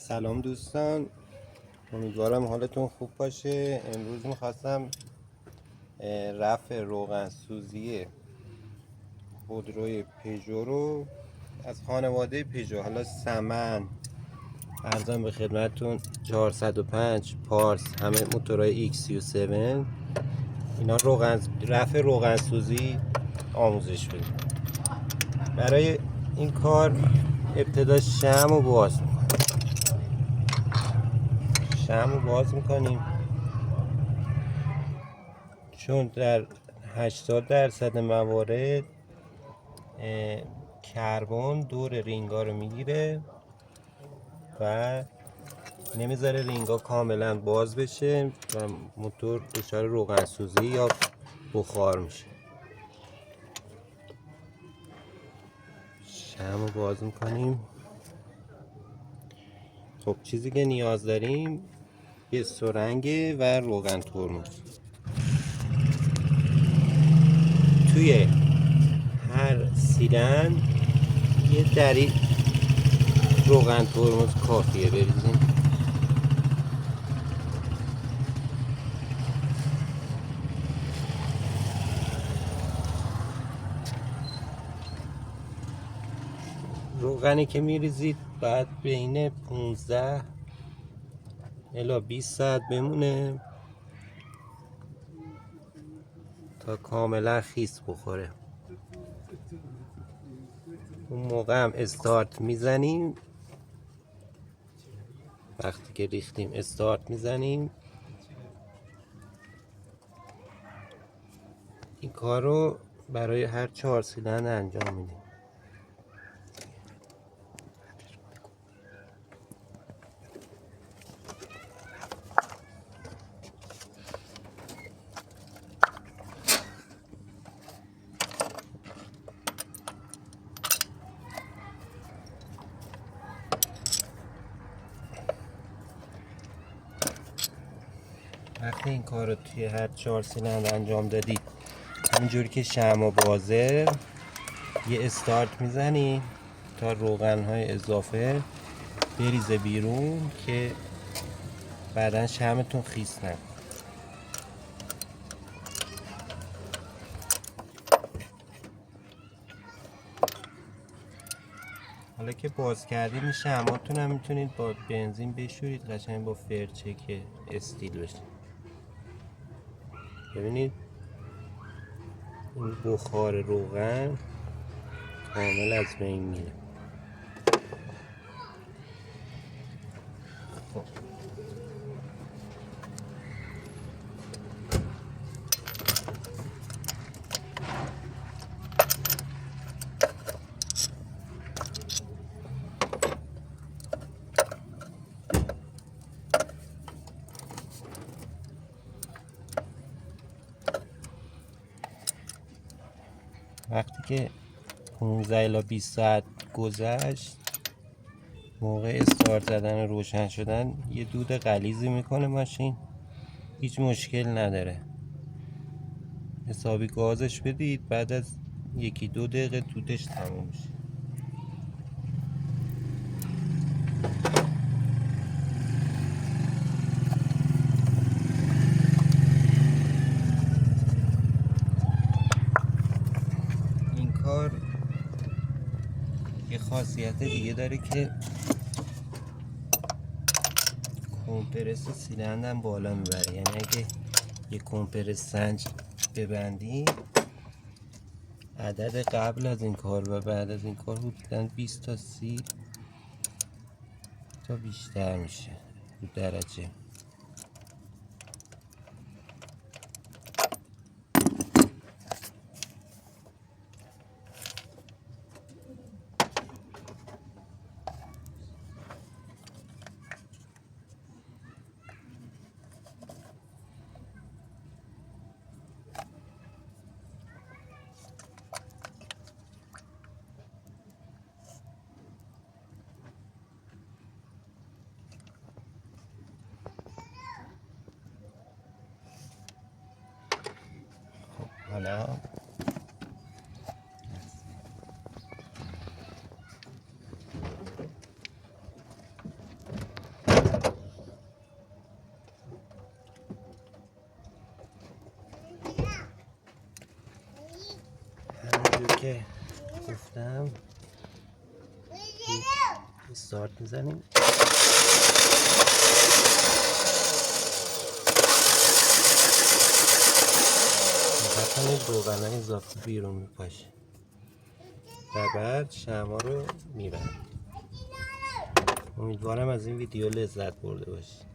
سلام دوستان، امیدوارم حالتون خوب باشه. امروز میخواستم رفع روغن سوزی خودروی پژو رو از خانواده پژو، حالا سمن، ارزم به خدمتتون 405 پارس، همه موتورهای XU7 اینا رفع روغن سوزی آموزش بدیم. برای این کار ابتدا شمع رو باز میکنیم چون در 80% موارد کربن دور رینگا رو میگیره و نمیذاره رینگا کاملا باز بشه و موتور دچار روغن سوزی یا بخار میشه. شمع رو باز میکنیم. خب چیزی که نیاز داریم یه سرنگه و روغن ترمز. توی هر سیلندر یه دری روغن ترمز کافیه بریزیم. روغنی که میریزید باید بین 15 الی 20 ساعت بمونه تا کاملا خیس بخوره. اون موقع هم استارت میزنیم. وقتی که ریختیم استارت میزنیم. این کار رو برای هر 4 سیلندر انجام میدیم. وقتی این کار رو توی هر 4 سیلندر انجام دادید، همینجوری که شمع بازه یه استارت میزنی تا روغن های اضافه بریزه بیرون که بعدا شمعتون خیس نکنه. حالا که باز کردید این شمعاتون هم میتونید با بنزین بشورید قشنگ با فرچه که استیل بشه. ببینید این بخار روغن کامل از بین میره. خب. وقتی که 15 الی 20 ساعت گذشت، موقع استارت زدن و روشن شدن یه دود غلیظی میکنه ماشین. هیچ مشکل نداره. حسابی گازش بدید، بعد از 1-2 دقیقه دودش تموم میشه. این کار یه خاصیت دیگه داره که کمپرس سیلندر بالا میبره. یعنی اگه یه کمپرس سنج ببندی، عدد قبل از این کار و بعد از این کار حدوداً 20 تا 30 تا بیشتر میشه رو درجه. حالا همونجور که گفتم استارت میزنیم. دقت کنید روغن اضافی بیرون میپاشه و بعد شمع رو میبرم. امیدوارم از این ویدیو لذت برده باشید.